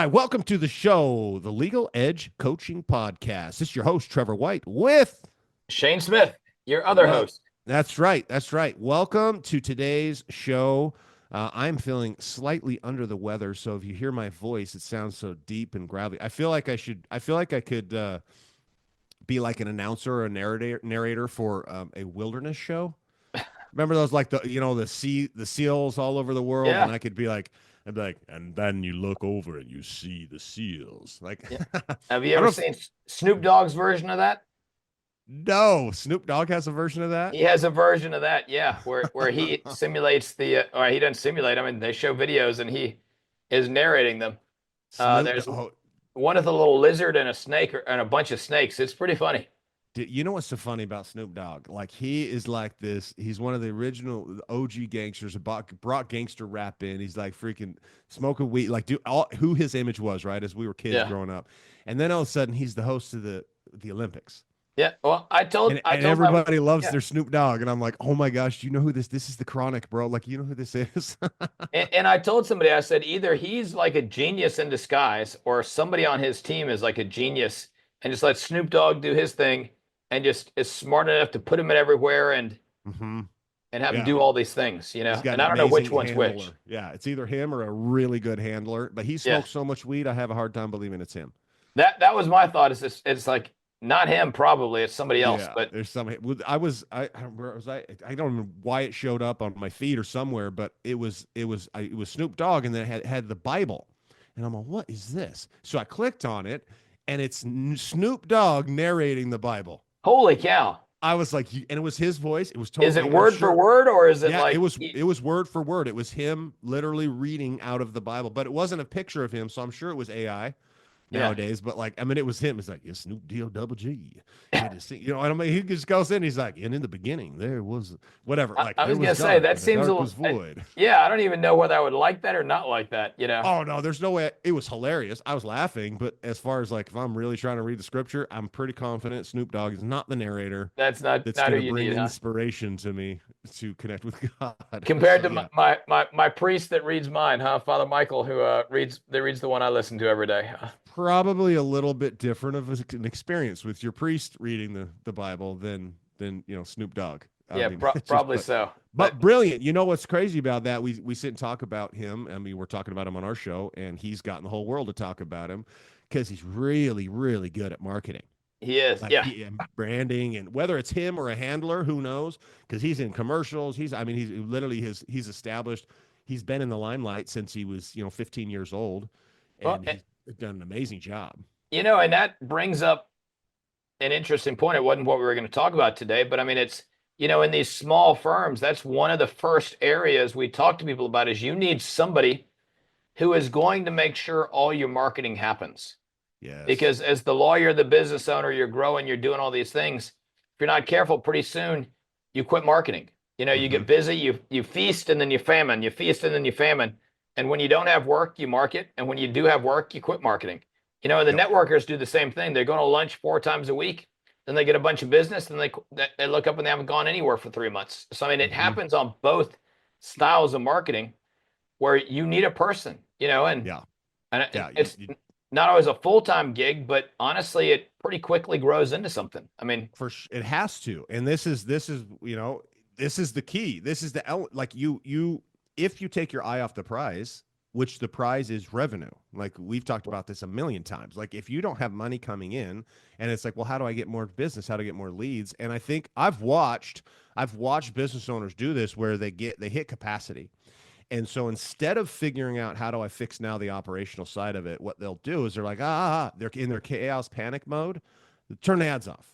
right, welcome to the show, the Legal Edge Coaching Podcast. This is your host, Trevor White, with Shane Smith, your other well, host. that's right. That's right. Welcome to today's show. I'm feeling slightly under the weather, so if you hear my voice, it sounds so deep and gravelly. I feel like I could be like an announcer or a narrator for a wilderness show. Remember those like the seals all over the world, and Yeah. I'd be like, and then you look over and you see the seals. Like, Yeah. I Have you don't ever know if, seen Snoop Dogg's version of that? no, Snoop Dogg has a version of that. He has a version of that, yeah, where he simulates or he doesn't simulate. I mean, they show videos and he is narrating them. Snoop There's Dogg. one with a little lizard and a snake and a bunch of snakes. It's pretty funny. You know what's so funny about Snoop Dogg? Like he is like this. He's one of the original OG gangsters. Brought gangster rap in. He's like freaking smoking weed. Like who his image was, right? As we were kids Yeah. growing up, and then all of a sudden he's the host of the Olympics. Yeah. Well, I told And my everybody loves yeah. their Snoop Dogg, and I'm like, oh my gosh, do you know who this is? The Chronic, bro. Like, you know who this is? And I told somebody, I said, either he's like a genius in disguise or somebody on his team is like a genius and just let Snoop Dogg do his thing and just is smart enough to put him in everywhere hmm and have him Yeah, do all these things, he's got And an I don't know which amazing one's handler. which. Yeah, it's either him or a really good handler. But he Yeah. smokes so much weed, I have a hard time believing it's him. That was my thought. It's like not him, probably. It's somebody else. Yeah, But there's some. Where was I? I don't remember why it showed up on my feed or somewhere, but it was Snoop Dogg, and then it had the Bible, and I'm like, what is this? So I clicked on it, and it's Snoop Dogg narrating the Bible. holy cow. I was like, and it was his voice. It was Is totally. it I'm word for sure. word or is it Yeah, like it was word for word. It was him literally reading out of the Bible, but it wasn't a picture of him, so I'm sure it was AI yeah. nowadays. But like, I mean, it was him. It's like, yeah, Snoop Deal Double G. You know, I mean, he just goes in. He's like, and in the beginning there was whatever. Like, I there was was gonna say dark, that and the seems a dark little was void. yeah, I don't even know whether I would like that or not like that. Oh no, there's no way. It was hilarious. I was laughing, but as far as like, if I'm really trying to read the scripture, I'm pretty confident Snoop Dogg is not the narrator. That's not That's not who going to you bring need, huh? inspiration to me to connect with God. Compared So to yeah, my priest that reads mine, huh? Father Michael, who reads the one I listen to every day. probably a little bit different of an experience with your priest reading the Bible than Snoop Dogg. I Yeah, mean, probably so. but brilliant. You know what's crazy about that? We sit and talk about him. I mean, we're talking about him on our show, and he's gotten the whole world to talk about him because he's really, really good at marketing. He is. Like Yeah. and branding, and whether it's him or a handler, who knows? Because he's in commercials. He's literally he's established. He's been in the limelight since he was 15 years old, Well, and he's done an amazing job. and that brings up an interesting point. It wasn't what we were going to talk about today, but I mean, it's, in these small firms, that's one of the first areas we talk to people about is you need somebody who is going to make sure all your marketing happens. Yes. Because as the lawyer, the business owner, you're growing, you're doing all these things. If you're not careful, pretty soon you quit marketing. You hmm get busy, you feast and then you famine, you feast and then you famine. And when you don't have work, you market. And when you do have work, you quit marketing. And the Yep. networkers do the same thing. They're going to lunch 4 times a week. Then they get a bunch of business. Then they look up and they haven't gone anywhere for 3 months. So, I mean, it hmm happens on both styles of marketing where you need a person, and, Yeah. and Yeah. it's not always a full-time gig, but honestly, it pretty quickly grows into something. I mean, It has to, and this is the key. This is like you if you take your eye off the prize, which the prize is revenue. Like we've talked about this a million times. Like if you don't have money coming in, and it's like, well, how do I get more business? How to get more leads? And I think I've watched business owners do this where they hit capacity. And so instead of figuring out how do I fix now the operational side of it, what they'll do is they're like, they're in their chaos panic mode. Turn the ads off.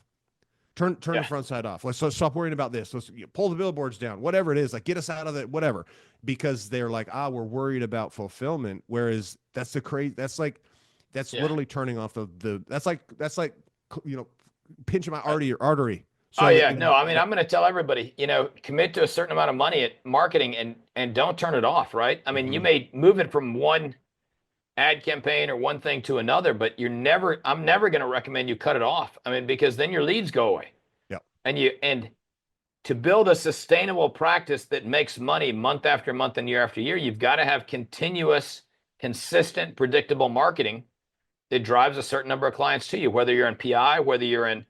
Turn the yeah, front side off. Let's stop worrying about this. Let's pull the billboards down. Whatever it is, like get us out of it. Whatever, because they're like, we're worried about fulfillment. Whereas that's the crazy. That's yeah. literally turning off the. That's like pinching my artery. Oh So that yeah, no, I mean, I'm going to tell everybody, commit to a certain amount of money at marketing and don't turn it off, right? I mean, you Mhm. may move it from one ad campaign or one thing to another, but I'm never going to recommend you cut it off. I mean, because then your leads go away. Yeah. And to build a sustainable practice that makes money month after month and year after year, you've got to have continuous consistent, predictable marketing that drives a certain number of clients to you, whether you're in PI, whether you're in,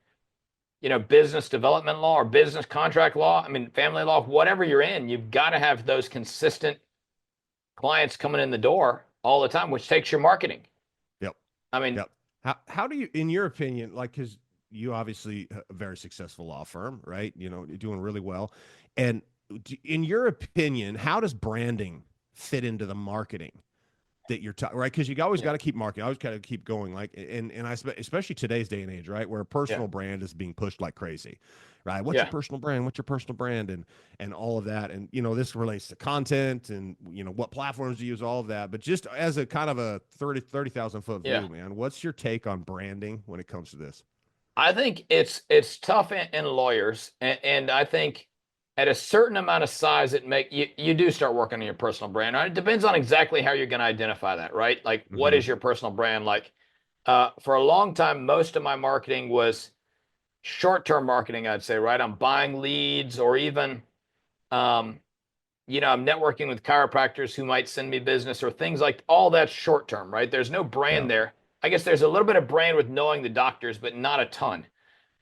business development law or business contract law, I mean, family law, whatever you're in, you've got to have those consistent clients coming in the door all the time, which takes your marketing. Yep. I mean, Yep. How do you, in your opinion, like, because you obviously a very successful law firm, right? You're doing really well. And in your opinion, how does branding fit into the marketing that you're talking, right? Because you always yeah, got to keep marketing. I always got to keep going. Like, especially today's day and age, right? Where a yeah, personal brand is being pushed like crazy, right? What's your yeah. personal brand? What's your personal brand? And all of that. And, this relates to content and, what platforms you use, all of that. But just as a kind of a 30,000 foot Yeah. view, man, what's your take on branding when it comes to this? I think it's tough in lawyers, and I think at a certain amount of size, you do start working on your personal brand. It depends on exactly how you're going to identify that, right? Like, what Mm-hmm. is your personal brand? Like, for a long time, most of my marketing was short-term marketing, I'd say, right? I'm buying leads, or even, um, I'm networking with chiropractors who might send me business, or things like all that's short-term, right? There's no Yeah. brand there. I guess there's a little bit of brand with knowing the doctors, but not a ton.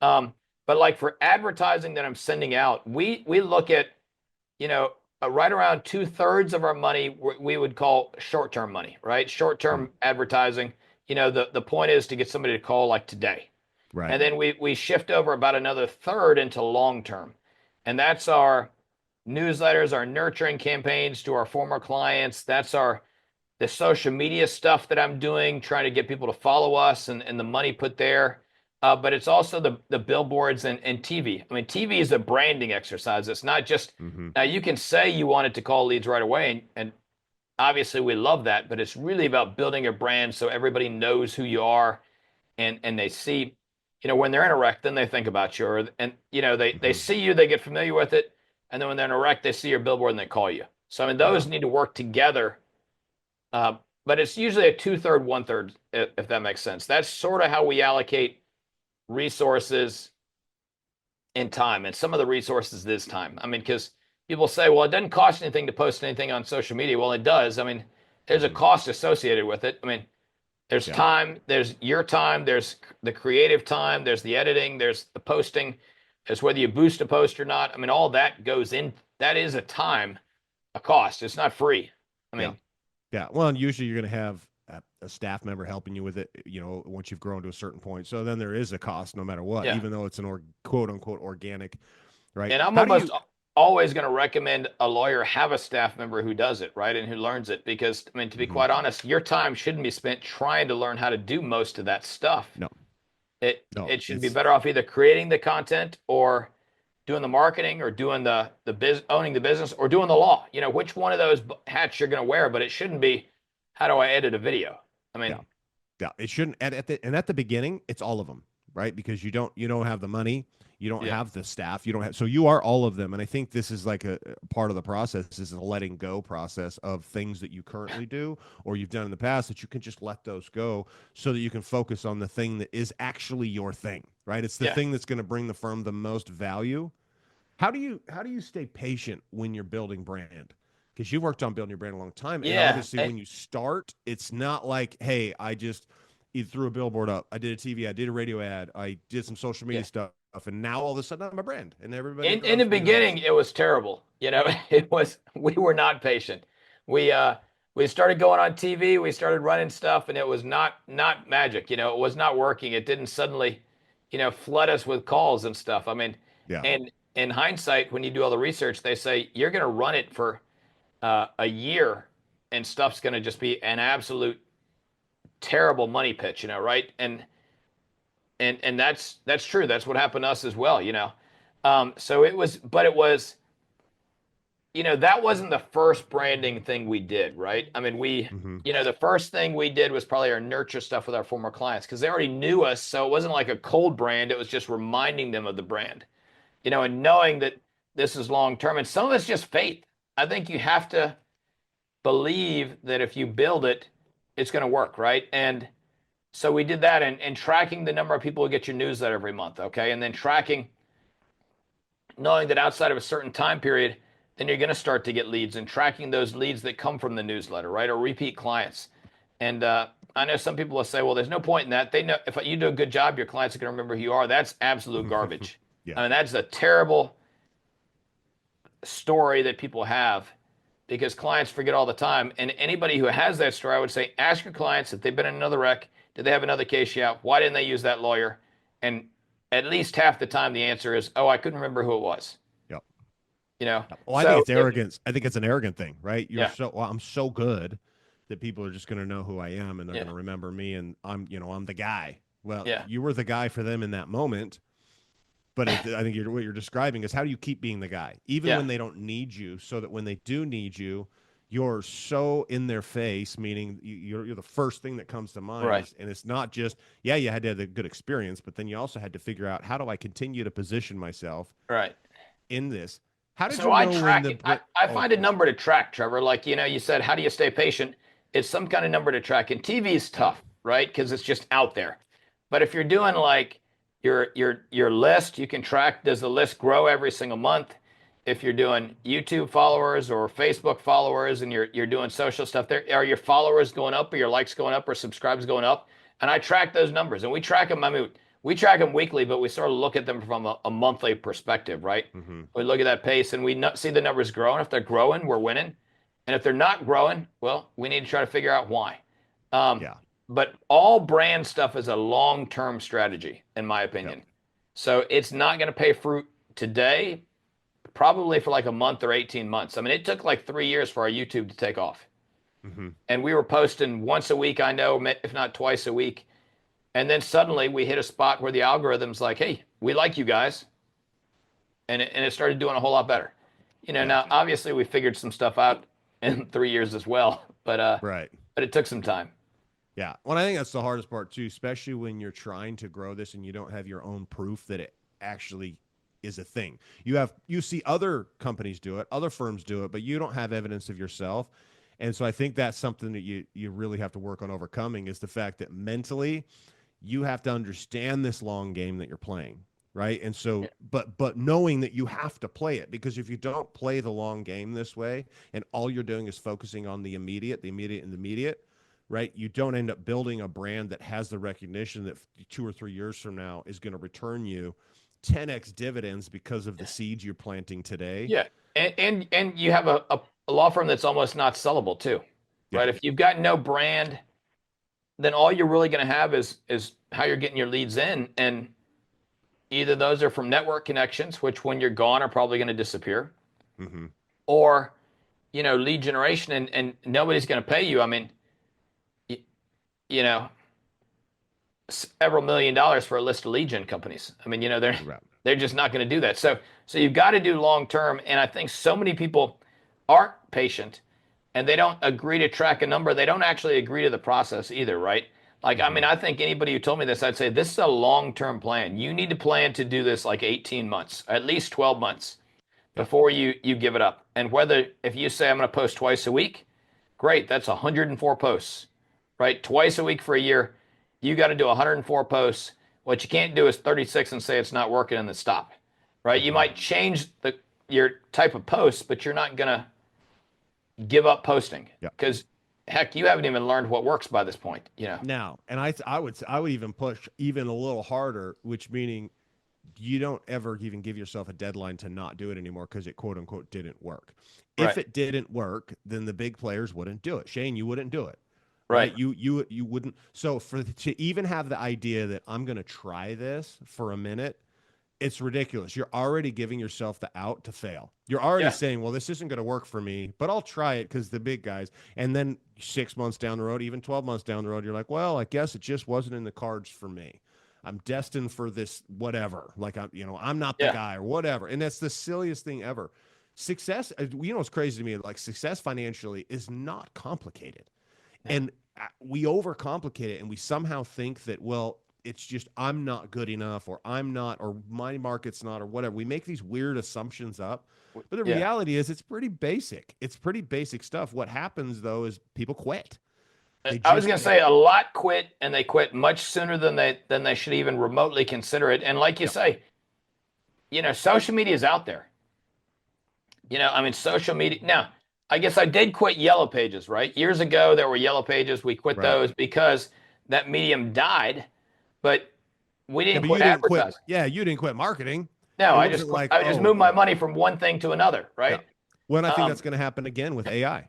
Um, but like for advertising that I'm sending out, we look at, you know, right around 2/3 of our money we would call short-term money, right? Mm. Short-term advertising. The point is to get somebody to call like today. Right. And then we shift over about another third into long-term. And that's our newsletters, our nurturing campaigns to our former clients. That's the social media stuff that I'm doing, trying to get people to follow us, and the money put there. But it's also the billboards and TV. I mean, TV is a branding exercise. It's not just, Mm-hmm. now you can say you wanted to call leads right away, and obviously we love that, but it's really about building a brand so everybody knows who you are, and they see, when they're in a wreck, then they think about you, and they Mm-hmm. see you, they get familiar with it, and then when they're in a wreck, they see your billboard and they call you. So I mean, Yeah. those need to work together, uh, but it's usually a two-third, one-third, if that makes sense. That's sort of how we allocate resources and time. And some of the resources is time. I mean, because people say, well, it doesn't cost anything to post anything on social media. Well, it does. I mean, there's a Mm-hmm. cost associated with it. I mean, there's Yeah. time, there's your time, there's the creative time, there's the editing, there's the posting, there's whether you boost a post or not. I mean, all that goes in. That is a cost. It's not free. I Yeah. mean, Yeah. Well, and usually you're going to have a staff member helping you with it, once you've grown to a certain point. So then there is a cost no matter what, yeah. even though it's an quote unquote organic, right? And I'm How do almost you, always going to recommend a lawyer have a staff member who does it, right? And who learns it. Because, I mean, to be Mhm. quite honest, your time shouldn't be spent trying to learn how to do most of that stuff. No, no, It should be it's, better off either creating the content, or doing the marketing, or doing owning the business, or doing the law. Which one of those hats you're going to wear, but it shouldn't be, how do I edit a video? I yeah. mean, Yeah, it shouldn't at the beginning, it's all of them, right? Because you don't have the money, you don't yeah, have the staff, you don't have, so you are all of them. And I think this is like a part of the process. This is a letting go process of things that you currently do or you've done in the past, that you can just let those go so that you can focus on the thing that is actually your thing, right? It's the yeah. thing that's going to bring the firm the most value. How do you stay patient when you're building brand? Because you've worked on building your brand a long time, and Yeah. obviously when you start, it's not like, hey, I just either threw a billboard up, I did a TV, I did a radio ad, I did some social media Yeah. stuff, and now all of a sudden I'm a brand, and everybody In the loves me in the house. beginning, it was terrible. We were not patient. We uh we started going on TV, we started running stuff, and it was not magic. It was not working. It didn't suddenly, flood us with calls and stuff. I mean, Yeah, and in hindsight, when you do all the research, they say you're going to run it for a year, and stuff's going to just be an absolute terrible money pitch, right? And that's true. That's what happened to us as well. So it was, that wasn't the first branding thing we did, right? I mean, hmm the first thing we did was probably our nurture stuff with our former clients, because they already knew us. So it wasn't like a cold brand. It was just reminding them of the brand, and knowing that this is long term. And some of it's just faith. I think you have to believe that if you build it, it's going to work, right? And so we did that, and tracking the number of people who get your newsletter every month, okay? And then tracking, knowing that outside of a certain time period, then you're going to start to get leads, and tracking those leads that come from the newsletter, right? Or repeat clients. And I know some people will say, well, there's no point in that. They know if you do a good job, your clients are going to remember who you are. That's absolute garbage. Yeah. I mean, that's a terrible story that people have because clients forget all the time. And anybody who has that story, I would say, ask your clients if they've been in another wreck, did they have another case yet? Why didn't they use that lawyer? And at least half the time, the answer is, oh, I couldn't remember who it was. Yep. You know, Yep. Well, I think so it's arrogance. I think it's an arrogant thing, right? yeah, I'm so good that people are just going to know who I am and they're yeah, going to remember me and I'm the guy. Well, yeah, you were the guy for them in that moment. But I think what you're describing is how do you keep being the guy, even yeah, when they don't need you, so that when they do need you, you're so in their face, meaning you're the first thing that comes to mind. right, And it's not just, yeah, you had to have a good experience, but then you also had to figure out how do I continue to position myself right. in this? How did So you I know when track the it. I oh, find a number to track, Trevor. Like, you said, how do you stay patient? It's some kind of number to track. And TV is yeah, tough, right? Because it's just out there. But if you're doing like your list, you can track, does the list grow every single month? If you're doing YouTube followers or Facebook followers and you're doing social stuff there, are your followers going up or your likes going up or subscribes going up? And I track those numbers and we track them. I mean, we track them weekly, but we sort of look at them from a monthly perspective, right? mm-hmm, We look at that pace and we see the numbers growing. If they're growing, we're winning. And if they're not growing, well, we need to try to figure out why. Um, yeah, but all brand stuff is a long-term strategy, in my yep, opinion. So it's not going to pay fruit today, probably for like a month or 18 months. I mean, it took like 3 years for our YouTube to take off. mm-hmm, And we were posting once a week, I know, if not twice a week. And then suddenly we hit a spot where the algorithm's like, hey, we like you guys. And it started doing a whole lot better. yeah, Now obviously we figured some stuff out in 3 years as well, right. but it took some time. Yeah. Well, I think that's the hardest part too, especially when you're trying to grow this and you don't have your own proof that it actually is a thing. You see other companies do it, other firms do it, but you don't have evidence of yourself. And so I think that's something that you really have to work on overcoming is the fact that mentally you have to understand this long game that you're playing, right? And Yeah, so but knowing that you have to play it because if you don't play the long game this way and all you're doing is focusing on the immediate and the immediate, right? You don't end up building a brand that has the recognition that 2 or 3 years from now is going to return you 10x dividends because of the seeds you're planting today. yeah. And you have a law firm that's almost not sellable too, Yeah. right? If you've got no brand, then all you're really going to have is how you're getting your leads in, and either those are from network connections, which when you're gone are probably going to disappear, Mm-hmm. or lead generation, and nobody's going to pay you. I mean, you, you know, several $1 million for a list of lead gen companies. I mean, Right. they're just not going to do that. So you've got to do long term, and I think so many people aren't patient, and they don't agree to track a number. They don't actually agree to the process either, right? Like, I Mm-hmm. mean, I think anybody who told me this, I'd say this is a long term plan. You need to plan to do this like 18 months, at least 12 months Yeah. before you give it up. And whether if you say I'm going to post twice a week, great, that's 104 posts, right? Twice a week for a year, you got to do 104 posts. What you can't do is 36 and say it's not working and then stop, right? You Mm-hmm. might change your type of posts, but you're not going to give up posting Yeah. because heck, you haven't even learned what works by this point. Now, and I would even push even a little harder, which meaning you don't ever even give yourself a deadline to not do it anymore because it quote unquote didn't work. If Right, it didn't work, then the big players wouldn't do it. Shane, you wouldn't do it, right? right. You wouldn't. So to even have the idea that I'm going to try this for a minute, it's ridiculous. You're already giving yourself the out to fail. You're already Yeah. saying, well, this isn't going to work for me, but I'll try it because the big guys. And then 6 months down the road, even 12 months down the road, you're like, well, I guess it just wasn't in the cards for me. I'm destined for this, whatever. Like I'm not the Yeah. guy or whatever. And that's the silliest thing ever. Success, what's crazy to me, like success financially is not complicated. Yeah. And we overcomplicate it and we somehow think that, well, it's just I'm not good enough or I'm not or my market's not or whatever. We make these weird assumptions up. But the Yeah. reality is it's pretty basic. It's pretty basic stuff. What happens though is people quit. They I was just going to say a lot quit, and they quit much sooner than they should even remotely consider it. And like you yep. say, social media is out there. I mean, social media. Now, I guess I did quit Yellow Pages, right? Years ago, there were Yellow Pages. We quit Right. those because that medium died, but we Yeah, didn't but quit you didn't quit. advertising. Yeah, you didn't quit marketing. No, It wasn't like, I just oh, moved my money from one thing to another, yeah. right? When I think that's Um, going to happen again with AI,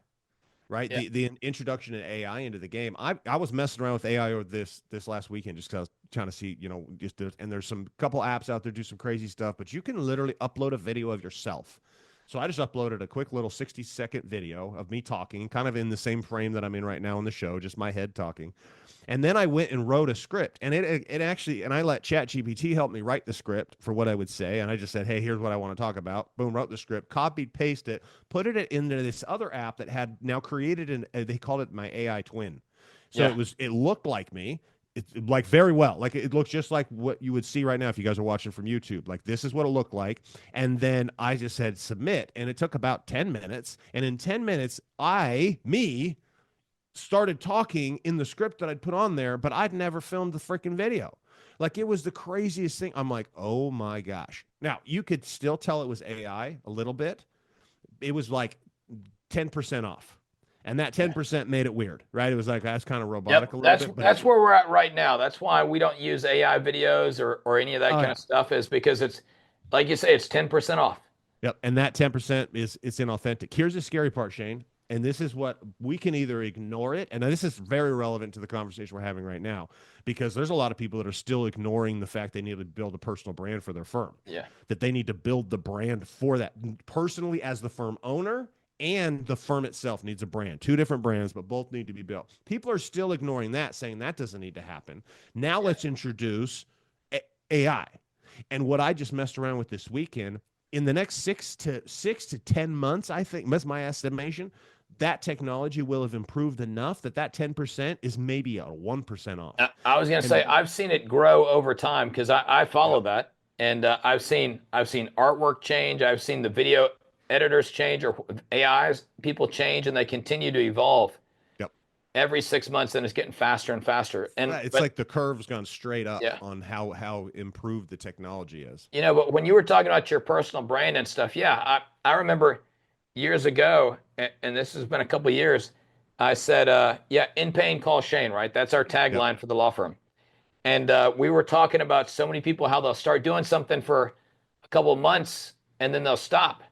right? yeah, The introduction of AI into the game. I was messing around with AI over this last weekend just because I was trying to see, and there's some couple apps out there do some crazy stuff, but you can literally upload a video of yourself. So I just uploaded a quick little 60-second video of me talking, kind of in the same frame that I'm in right now in the show, just my head talking. And then I went and wrote a script, and it actually, and I let ChatGPT help me write the script for what I would say, and I just said, hey, here's what I want to talk about. Boom, wrote the script, copied, pasted it, put it into this other app that had now created they called it my AI twin. So yeah, it looked like me. It's like very well. Like it looks just like what you would see right now if you guys are watching from YouTube. Like this is what it looked like. And then I just said submit. And it took about 10 minutes. And in 10 minutes, me, started talking in the script that I'd put on there, but I'd never filmed the freaking video. Like it was the craziest thing. I'm like, oh my gosh. Now you could still tell it was AI a little bit. It was like 10% off. And that yeah. 10% made it weird, right? It was like that's kind of Yep, robotic a little bit, but that's where we're at right now. That's why we don't use AI videos or any of that oh kind yeah. of stuff, is because it's like you say, it's 10% off. Yep. And that 10% is it's inauthentic. Here's the scary part, Shane. And this is what we can either ignore it. And this is very relevant to the conversation we're having right now, because there's a lot of people that are still ignoring the fact they need to build a personal brand for their firm, Yeah. that they need to build the brand for that personally as the firm owner, and the firm itself needs a brand, two different brands, but both need to be built. People are still ignoring that, saying that doesn't need to happen. Now Yeah. let's introduce AI. And what I just messed around with this weekend, in the next 6 to 10 months, I think that's my estimation, that technology will have improved enough that 10% is maybe a 1% off. I was going to And say I've seen it grow over time because I yeah, follow that, and I've seen artwork change. I've seen the video editors change, or AIs people change, and they continue to evolve yep. every 6 months, and it's getting faster and faster. And It's but like the curve's gone straight up yeah, on how improved the technology is. but when you were talking about your personal brand and stuff, yeah, I remember years ago, and this has been a couple of years. I said, yeah, in pain, call Shane. Right, that's our Yep. tagline for the law firm. And we were talking about so many people, how they'll start doing something for a couple of months and then they'll stop.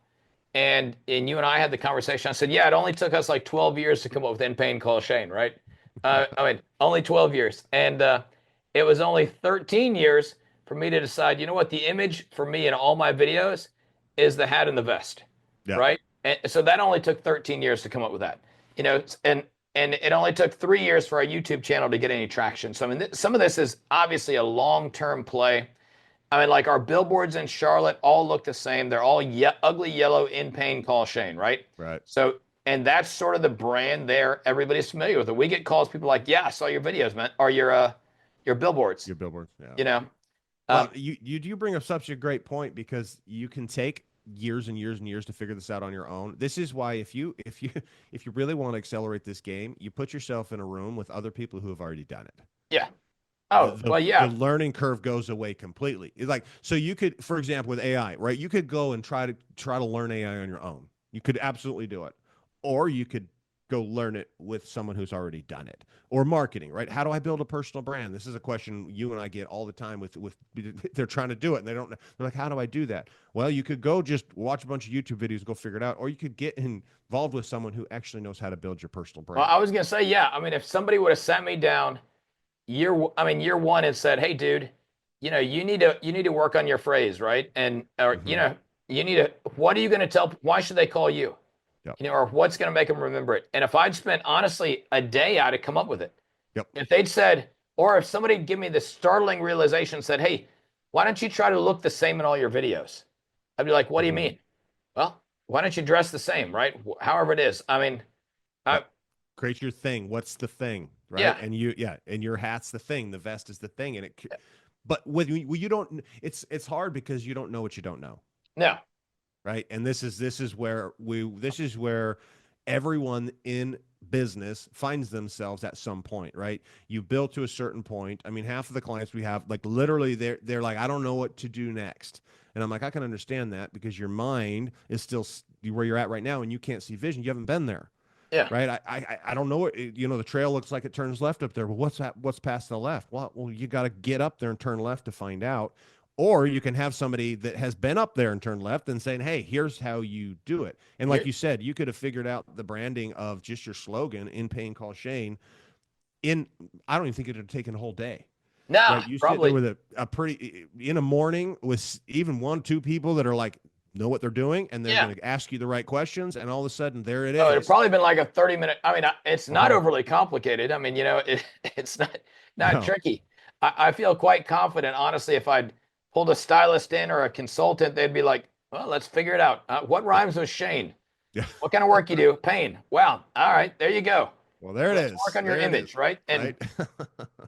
And you and I had the conversation. I said, yeah, it only took us like 12 years to come up with In Pain Call Shane, right? I mean, only 12 years. And it was only 13 years for me to decide, you know what, the image for me in all my videos is the hat and the vest, Yep. right? And so that only took 13 years to come up with that, and it only took 3 years for our YouTube channel to get any traction. So I mean, some of this is obviously a long-term play. I mean, like our billboards in Charlotte all look the same. They're all ugly yellow In Pain Call Shane, right? Right. So, and that's sort of the brand there. Everybody's familiar with it. We get calls, people like, yeah, I saw your videos, man, or your billboards. Your billboard. Yeah. You know, Well, um, you do bring up such a great point, because you can take years and years and years to figure this out on your own. This is why if you really want to accelerate this game, you put yourself in a room with other people who have already done it. yeah. the, Oh, the well, the yeah, learning curve goes away completely. It's like, so you could, for example, with AI, right? You could go and try to learn AI on your own. You could absolutely do it, or you could go learn it with someone who's already done it. Or marketing, right? How do I build a personal brand? This is a question you and I get all the time with they're trying to do it and they don't. They're like, how do I do that? Well, you could go just watch a bunch of YouTube videos and go figure it out, or you could get involved with someone who actually knows how to build your personal well, brand. I was gonna say, yeah. I mean, if somebody would have sat me down year one and said, hey, dude, you need to work on your phrase, right? And or Hmm. you need to. What are you gonna tell? Why should they call you? Yep. Or what's going to make them remember it. And if I'd spent honestly a day, I'd have come up with it. Yep. If they'd said, or if somebody give me the startling realization, said, hey, why don't you try to look the same in all your videos? I'd be like, what do you Hmm. mean? Well, why don't you dress the same, right? However it is. I mean, Yep. Create your thing. What's the thing, right? yeah, And and your hat's the thing. The vest is the thing, and but when you don't, it's hard because you don't know what you don't know, no, right? And this is where everyone in business finds themselves at some point, right? You build to a certain point. I mean, half of the clients we have, like literally, they're like, I don't know what to do next. And I'm like, I can understand that because your mind is still where you're at right now and you can't see vision. You haven't been there. Yeah. Right. I don't know what, the trail looks like it turns left up there, but what's past the left? Well, you got to get up there and turn left to find out. Or you can have somebody that has been up there and turned left and saying, hey, here's how you do it. And like Here, you said, you could have figured out the branding of just your slogan, In Pain Call Shane, in, I don't even think it would have taken a whole day. nah, Right. You sit there probably. with a pretty, in a morning with even 1, 2 people that are like, know what they're doing, and they're Yeah. going to ask you the right questions. And all of a sudden, there it Oh, it'd is. probably been like a 30-minute. I mean, it's not Uh-huh. overly complicated. I mean, it's not No. tricky. I feel quite confident, honestly, if I'd pulled a stylist in or a consultant, they'd be like, well, let's figure it out. What rhymes with Shane? Yeah. What kind of work you do? Pain. Wow. All right, there you go. Well, there it Let's work is. on your There it is. image, right? And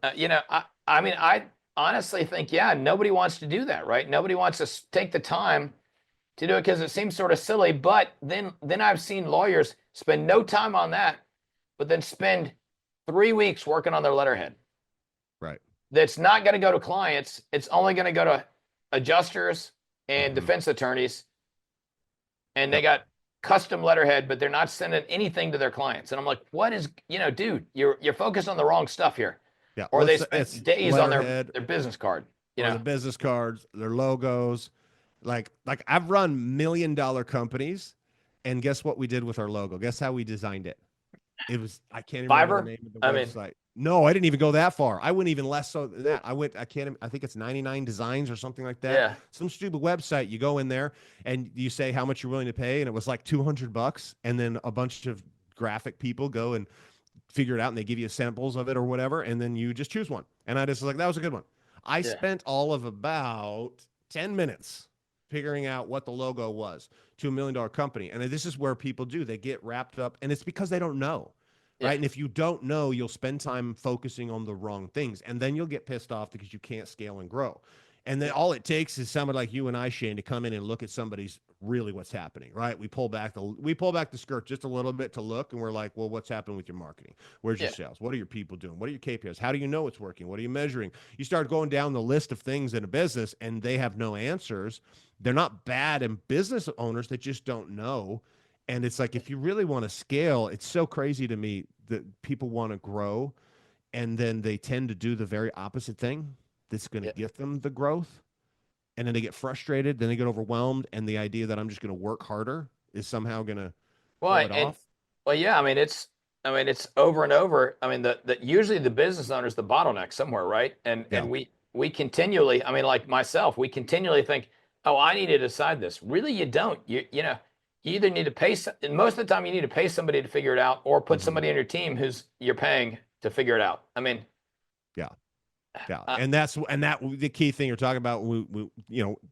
Right. I mean, I honestly think, yeah, nobody wants to do that, right? Nobody wants to take the time to do it because it seems sort of silly. But then I've seen lawyers spend no time on that, but then spend 3 weeks working on their letterhead. Right. That's not going to go to clients. It's only going to go to adjusters and Mhm. defense attorneys, and they Yep. got custom letterhead, but they're not sending anything to their clients. And I'm like, what is, dude, you're focused on the wrong stuff here. Yeah. Or Let's they say it's spent days on letterhead their business card. or the business cards, their logos. Like I've run $1 million companies, and guess what we did with our logo? Guess how we designed it? It was, I can't even remember the Fiverr. name of the I mean, website. No, I didn't even go that far. I went even less so than that. I think it's 99 designs or something like that. yeah, Some stupid website. You go in there and you say how much you're willing to pay, and it was like $200. And then a bunch of graphic people go and figure it out, and they give you samples of it or whatever. And then you just choose one. And I just was like, that was a good one. I yeah, spent all of about 10 minutes figuring out what the logo was to $1 million company. And this is where people do, they get wrapped up, and it's because they don't know. yeah, Right. And if you don't know, you'll spend time focusing on the wrong things, and then you'll get pissed off because you can't scale and grow. And then all it takes is someone like you and I, Shane, to come in and look at somebody's really what's happening, right? We pull back the skirt just a little bit to look, and we're like, well, what's happening with your marketing? Where's your yeah, sales? What are your people doing? What are your KPIs? How do you know it's working? What are you measuring? You start going down the list of things in a business, and they have no answers. They're not bad in business owners, they just don't know. And it's like, if you really want to scale, it's so crazy to me that people want to grow, and then they tend to do the very opposite thing that's going to yeah. get them the growth. And then they get frustrated, then they get overwhelmed. And the idea that I'm just going to work harder is somehow going to pull Well, it and off. well, yeah. I mean, it's over and over. I mean, the usually the business owner's the bottleneck somewhere, right? And Yeah. and we continually, I mean, like myself, we continually think, oh, I need to decide this. Really, you don't. You either need to pay. And most of the time, you need to pay somebody to figure it out, or put Hmm. somebody on your team who's you're paying to figure it out. I mean, Yeah. Yeah. uh, And that the key thing you're talking about,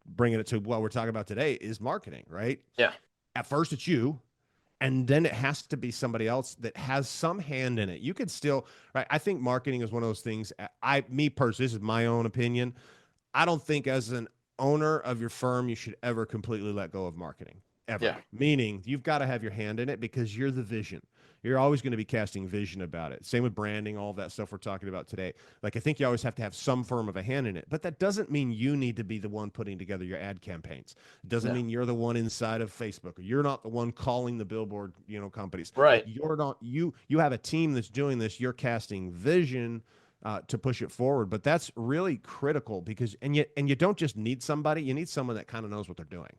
bringing it to what we're talking about today is marketing, right? yeah, At first it's you, and then it has to be somebody else that has some hand in it. You could still, right? I think marketing is one of those things. Me personally, this is my own opinion. I don't think as an owner of your firm, you should ever completely let go of marketing, ever. yeah, Meaning you've got to have your hand in it because you're the vision. You're always going to be casting vision about it. Same with branding, all of that stuff we're talking about today. Like, I think you always have to have some form of a hand in it, but that doesn't mean you need to be the one putting together your ad campaigns. It doesn't no, mean you're the one inside of Facebook. You're not the one calling the billboard, companies. Like, right. you're not, you have a team that's doing this. You're casting vision to push it forward. But that's really critical because, and you don't just need somebody, you need someone that kind of knows what they're doing,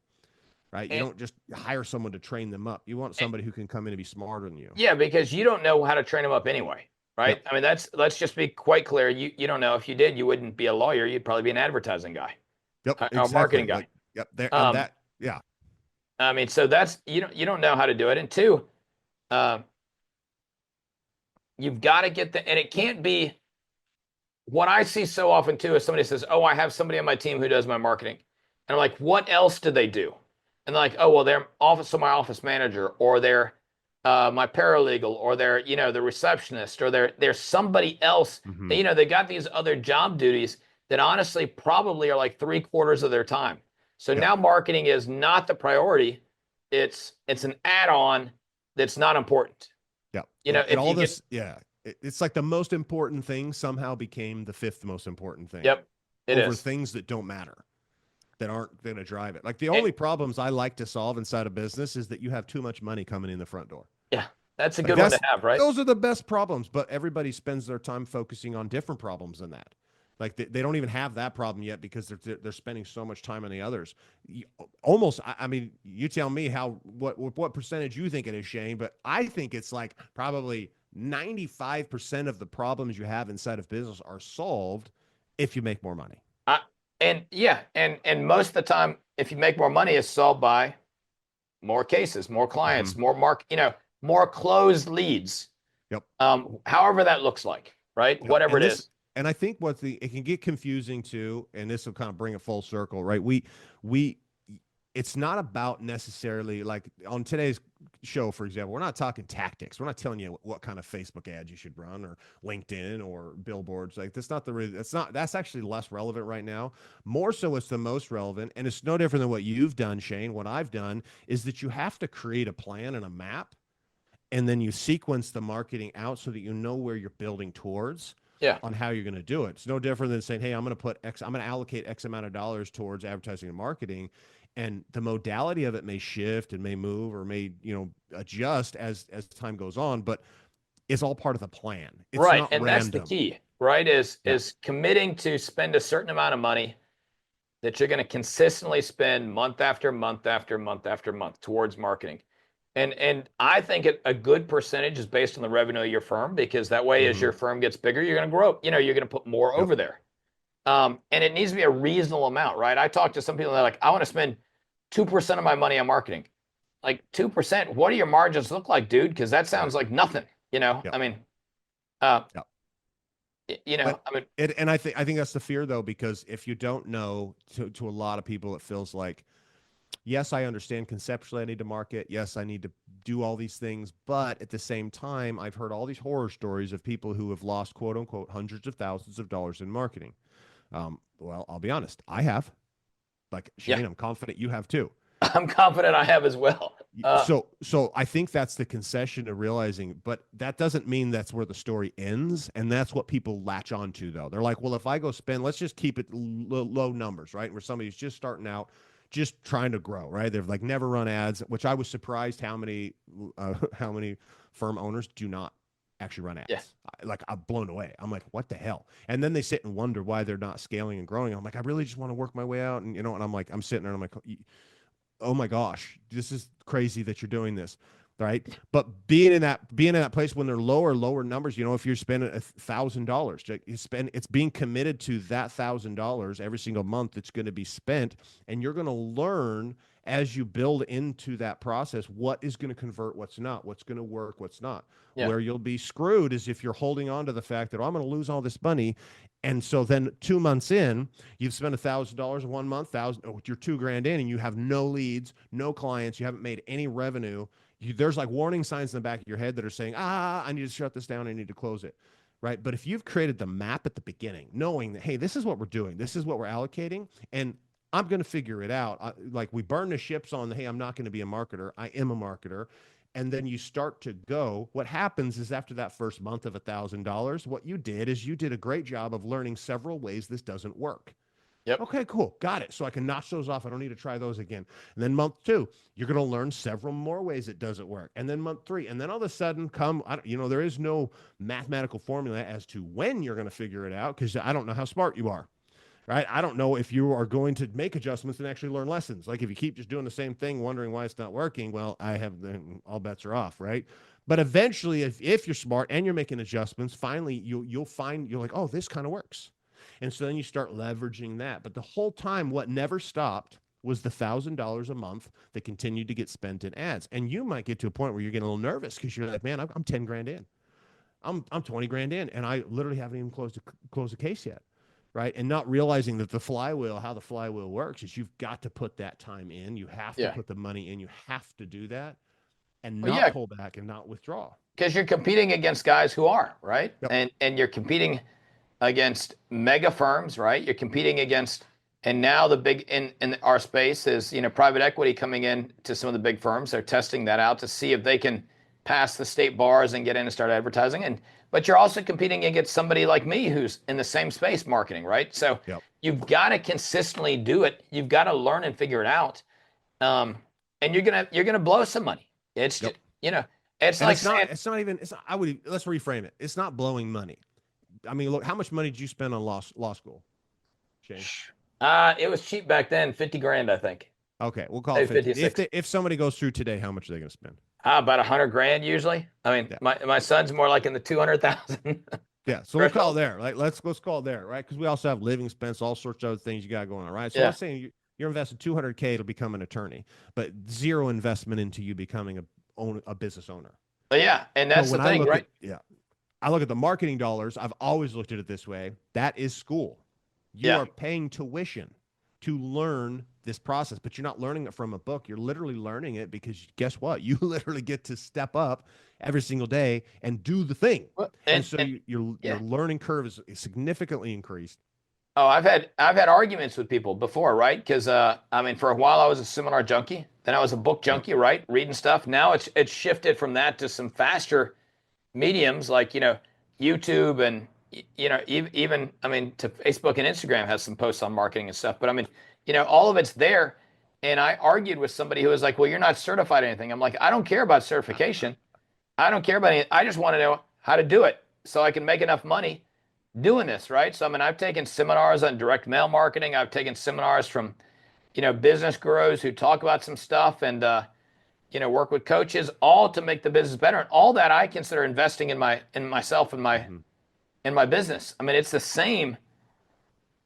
right? You And, don't just hire someone to train them up. You want somebody who can come in and be smarter than you. yeah, because you don't know how to train them up anyway, right? Yep. I mean, let's just be quite clear. You don't know. If you did, you wouldn't be a lawyer. You'd probably be an advertising guy, Yep. a Exactly. marketing guy. Like, yep. There and Um, that. Yeah. I mean, so that's you don't know how to do it. And two, uh, you've got to get and it can't be what I see so often too is somebody says, "Oh, I have somebody on my team who does my marketing," and I'm like, "What else do they do?" And they're like, "Oh, well, they're my office manager, or they're my paralegal, or they're the receptionist, or they're somebody else. Hmm. They got these other job duties that honestly probably are like 3/4 of their time. So Yep. now marketing is not the priority. It's an add-on that's not important. Yep. And If all you get this, yeah, it's like the most important thing somehow became the fifth most important thing yep, it over is. things that don't matter. that aren't going to drive it. Like the And- only problems I like to solve inside a business is that you have too much money coming in the front door. yeah, that's a Like good one to have, right? those are the best problems, but everybody spends their time focusing on different problems than that. Like they don't even have that problem yet because they're spending so much time on the others. Almost, I mean, you tell me what percentage you think it is, Shane, but I think it's like probably 95% of the problems you have inside of business are solved if you make more money. I, and yeah, and most of the time, if you make more money, it's solved by more cases, more clients, more closed leads. Yep. However that looks like, right? Yep. Whatever it is. And I think it can get confusing too, and this will kind of bring it full circle, right? It's not about necessarily like on today's show, for example, we're not talking tactics. We're not telling you what kind of Facebook ads you should run or LinkedIn or billboards. Like that's actually less relevant right now. More so, it's the most relevant. And it's no different than what you've done, Shane. What I've done is that you have to create a plan and a map, and then you sequence the marketing out so that you know where you're building towards. Yeah. On how you're going to do it. It's no different than saying, hey, I'm going to allocate X amount of dollars towards advertising and marketing. And the modality of it may shift and may move or may, adjust as time goes on, but it's all part of the plan. It's right. not And random. that's the key, right? Is committing to spend a certain amount of money that you're going to consistently spend month after month after month after month towards marketing. And I think a good percentage is based on the revenue of your firm, because that way, as your firm gets bigger, you're going to grow. You're going to put more over there. And it needs to be a reasonable amount, right? I talk to some people that are like, I want to spend 2% of my money on marketing. Like 2%, what do your margins look like, dude? Because that sounds like nothing, I mean, and I think that's the fear though, because if you don't know, to a lot of people, it feels like, yes, I understand conceptually I need to market. Yes, I need to do all these things. But at the same time, I've heard all these horror stories of people who have lost, quote unquote, hundreds of thousands of dollars in marketing. Well, I'll be honest. I have. Like, Shane, I'm confident you have too. I'm confident I have as well. So I think that's the concession to realizing, but that doesn't mean that's where the story ends. And that's what people latch on to, though. They're like, well, if I go spend, let's just keep it low numbers, right? Where somebody's just starting out, just trying to grow, right? They've like never run ads, which I was surprised how many firm owners do not actually run ads. Yeah. Like I'm blown away. I'm like, what the hell? And then they sit and wonder why they're not scaling and growing. I'm like, I really just want to work my way out. And, and I'm like, I'm sitting there and I'm like, oh my gosh, this is crazy that you're doing this. Right. But being in that place when they're lower numbers, if you're spending $1,000, it's being committed to that $1,000 every single month that's going to be spent. And you're going to learn as you build into that process, what is going to convert, what's not, what's going to work, what's not. Yeah. Where you'll be screwed is if you're holding on to the fact that I'm going to lose all this money. And so then 2 months in, you've spent $1,000 in 1 month, you're $2,000 in, and you have no leads, no clients, you haven't made any revenue. There's like warning signs in the back of your head that are saying, I need to shut this down. I need to close it. Right. But if you've created the map at the beginning, knowing that, hey, this is what we're doing, this is what we're allocating, and I'm going to figure it out. Like we burn the ships on the, hey, I'm not going to be a marketer. I am a marketer. And then you start to go. What happens is after that first month of $1,000, what you did is you did a great job of learning several ways this doesn't work. Yep. Okay, cool. Got it. So I can notch those off. I don't need to try those again. And then month 2, you're going to learn several more ways it doesn't work. And then month 3, and then all of a sudden there is no mathematical formula as to when you're going to figure it out, because I don't know how smart you are. Right. I don't know if you are going to make adjustments and actually learn lessons. Like if you keep just doing the same thing, wondering why it's not working, well, all bets are off. Right. But eventually, if you're smart and you're making adjustments, finally you'll find you're like, oh, this kind of works. And so then you start leveraging that. But the whole time, what never stopped was the $1,000 a month that continued to get spent in ads. And you might get to a point where you're getting a little nervous because you're like, man, I'm $10,000 in. I'm $20,000 in, and I literally haven't even closed a case yet. Right. And not realizing that how the flywheel works is you've got to put that time in. You have to put the money in. You have to do that and not pull back and not withdraw. Because you're competing against guys who are, right? Yep. And you're competing against mega firms, right? You're competing against, and now the big in our space is, private equity coming in to some of the big firms. They're testing that out to see if they can pass the state bars and get in and start advertising. But you're also competing against somebody like me who's in the same space, marketing, right? So Yep. you've got to consistently do it. You've got to learn and figure it out. Um, and you're gonna blow some money. It's Yep. just, it's And like saying, let's reframe it. It's not blowing money. I mean, look, how much money did you spend on law school, Shane? it was cheap back then, 50 grand, I think. Okay, we'll call Maybe it 50. 56. If somebody goes through today, how much are they going to spend? About 100 grand usually. I mean, Yeah. my son's more like in the 200,000. Yeah, so we'll call it there. Like let's call it there, right? Because we also have living expense, all sorts of other things you got going on, right? So let's say you're investing 200K to become an attorney, but zero investment into you becoming a business owner. Yeah, and that's the thing, right? I look at the marketing dollars. I've always looked at it this way. That is school. You are paying tuition to learn this process, but you're not learning it from a book. You're literally learning it because guess what? You literally get to step up every single day and do the thing. And so your learning curve is significantly increased. Oh, I've had arguments with people before, right? Because I mean, for a while I was a seminar junkie, then I was a book junkie, right? Reading stuff. Now it's shifted from that to some faster mediums like YouTube and even I mean to Facebook and Instagram has some posts on marketing and stuff. But I mean, all of it's there. And I argued with somebody who was like, "Well, you're not certified in anything." I'm like, "I don't care about certification. I don't care about anything. I just want to know how to do it so I can make enough money doing this, right?" So I mean, I've taken seminars on direct mail marketing. I've taken seminars from business gurus who talk about some stuff and work with coaches, all to make the business better. And all that I consider investing in myself and my business. I mean, it's the same.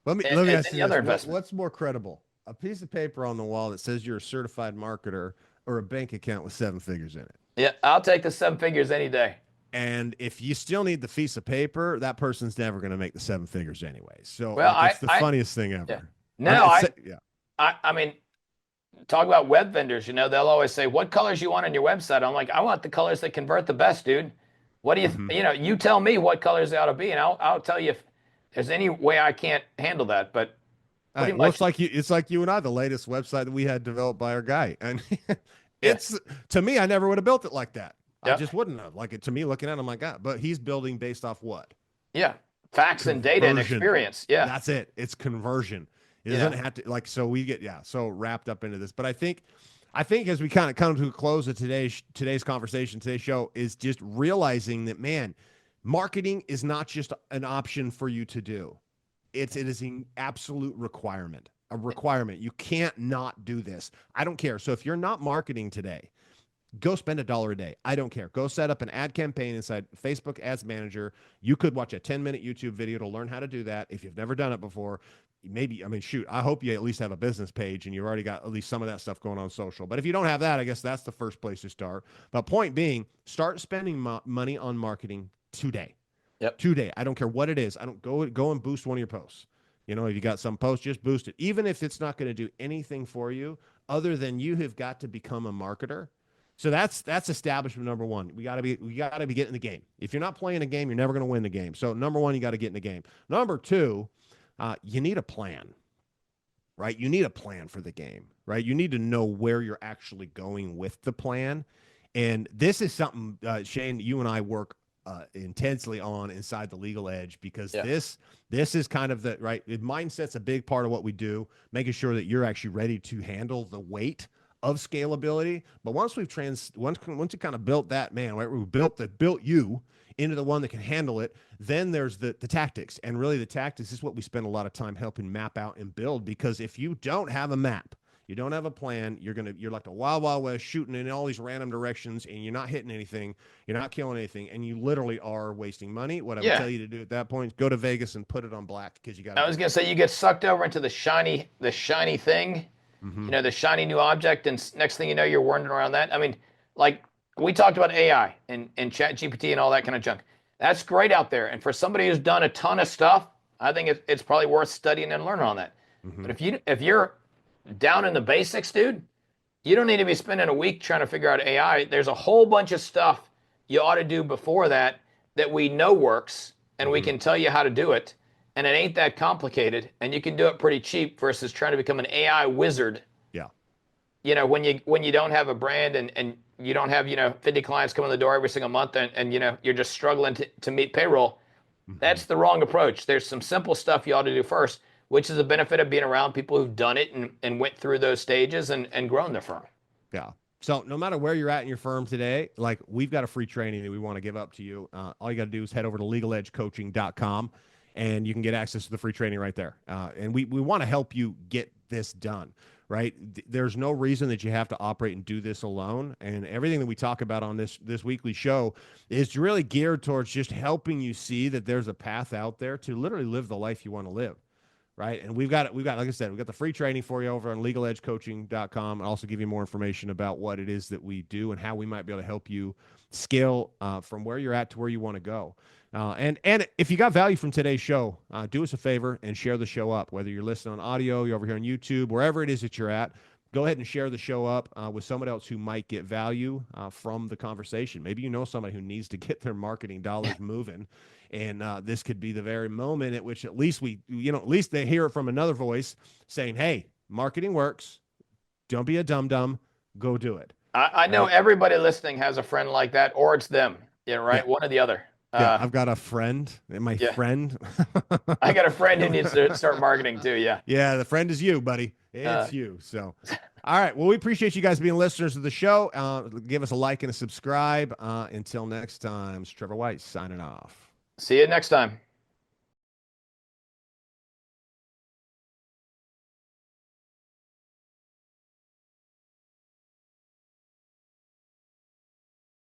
Let me ask you this. What's more credible? A piece of paper on the wall that says you're a certified marketer or a bank account with 7 figures in it? Yeah, I'll take the 7 figures any day. And if you still need the piece of paper, that person's never going to make the 7 figures anyway. So it's the funniest thing ever. Yeah. No, I mean, talk about web vendors. They'll always say, "What colors you want on your website?" I'm like, "I want the colors that convert the best, dude. What do you, you tell me what colors they ought to be, and I'll tell you if there's any way I can't handle that." But it's like you and I, the latest website that we had developed by our guy, and it's to me, I never would have built it like that. I just wouldn't have. Like, to me, looking at it, I'm like, but he's building based off what? Yeah, facts and data and experience. Yeah, that's it. It's conversion. It doesn't have to so we get so wrapped up into this. But I think as we kind of come to a close of today's conversation, today's show is just realizing that, man, marketing is not just an option for you to do. It is an absolute requirement. A requirement. You can't not do this. I don't care. So if you're not marketing today, go spend $1 a day. I don't care. Go set up an ad campaign inside Facebook Ads Manager. You could watch a 10-minute YouTube video to learn how to do that. If you've never done it before, I hope you at least have a business page and you've already got at least some of that stuff going on social. But if you don't have that, I guess that's the first place to start. But point being, start spending money on marketing today. Yep. Today. I don't care what it is. I don't go and boost one of your posts. If you got some posts, just boost it. Even if it's not going to do anything for you other than you have got to become a marketer. So that's establishment number one. We gotta be getting in the game. If you're not playing a game, you're never going to win the game. So number one, you got to get in the game. Number two, you need a plan, right? You need a plan for the game, right? You need to know where you're actually going with the plan. And this is something, Shane, you and I work intensely on inside the Legal Edge, because this is kind of the right mindset's a big part of what we do, making sure that you're actually ready to handle the weight of scalability. But once you kind of built that, man, right, we built you into the one that can handle it, then there's the tactics. And really the tactics is what we spend a lot of time helping map out and build, because if you don't have a map, you don't have a plan, you're like the wild, wild west shooting in all these random directions and you're not hitting anything, you're not killing anything, and you literally are wasting money. What I would tell you to do at that point is go to Vegas and put it on black, because you got I was going to say, you get sucked over into the shiny thing, the shiny new object, and next thing you know, you're wandering around that. I mean, like we talked about AI and chat GPT and all that kind of junk. That's great out there. And for somebody who's done a ton of stuff, I think it's probably worth studying and learning on that. But if you're down in the basics, dude, you don't need to be spending a week trying to figure out AI. There's a whole bunch of stuff you ought to do before that we know works, and we can tell you how to do it. And it ain't that complicated, and you can do it pretty cheap versus trying to become an AI wizard. Yeah. when you don't have a brand and you don't have 50 clients coming in the door every single month and you're just struggling to meet payroll, Mhm. that's the wrong approach. There's some simple stuff you ought to do first, which is the benefit of being around people who've done it and went through those stages and grown their firm. Yeah. So no matter where you're at in your firm today, like we've got a free training that we want to give up to you. All you got to do is head over to legaledgecoaching.com and you can get access to the free training right there. And we want to help you get this done, right? There's no reason that you have to operate and do this alone. And everything that we talk about on this weekly show is really geared towards just helping you see that there's a path out there to literally live the life you want to live. Right. And we've got, like I said, we've got the free training for you over on legaledgecoaching.com, and also give you more information about what it is that we do and how we might be able to help you scale from where you're at to where you want to go. And if you got value from today's show, do us a favor and share the show up, whether you're listening on audio, you're over here on YouTube, wherever it is that you're at. Go ahead and share the show up with someone else who might get value from the conversation. Maybe you know somebody who needs to get their marketing dollars moving. And this could be the very moment at which at least at least they hear it from another voice saying, hey, marketing works. Don't be a dum-dum. Go do it. I know Right? everybody listening has a friend like that, or it's them. Yeah, right. Yeah. One or the other. Yeah. I've got a friend. My Yeah. friend. I got a friend who needs to start marketing too. Yeah. Yeah. The friend is you, buddy. It's you. So, all right. Well, we appreciate you guys being listeners of the show. Give us a like and a subscribe. Until next time, it's Trevor Weiss signing off. See you next time.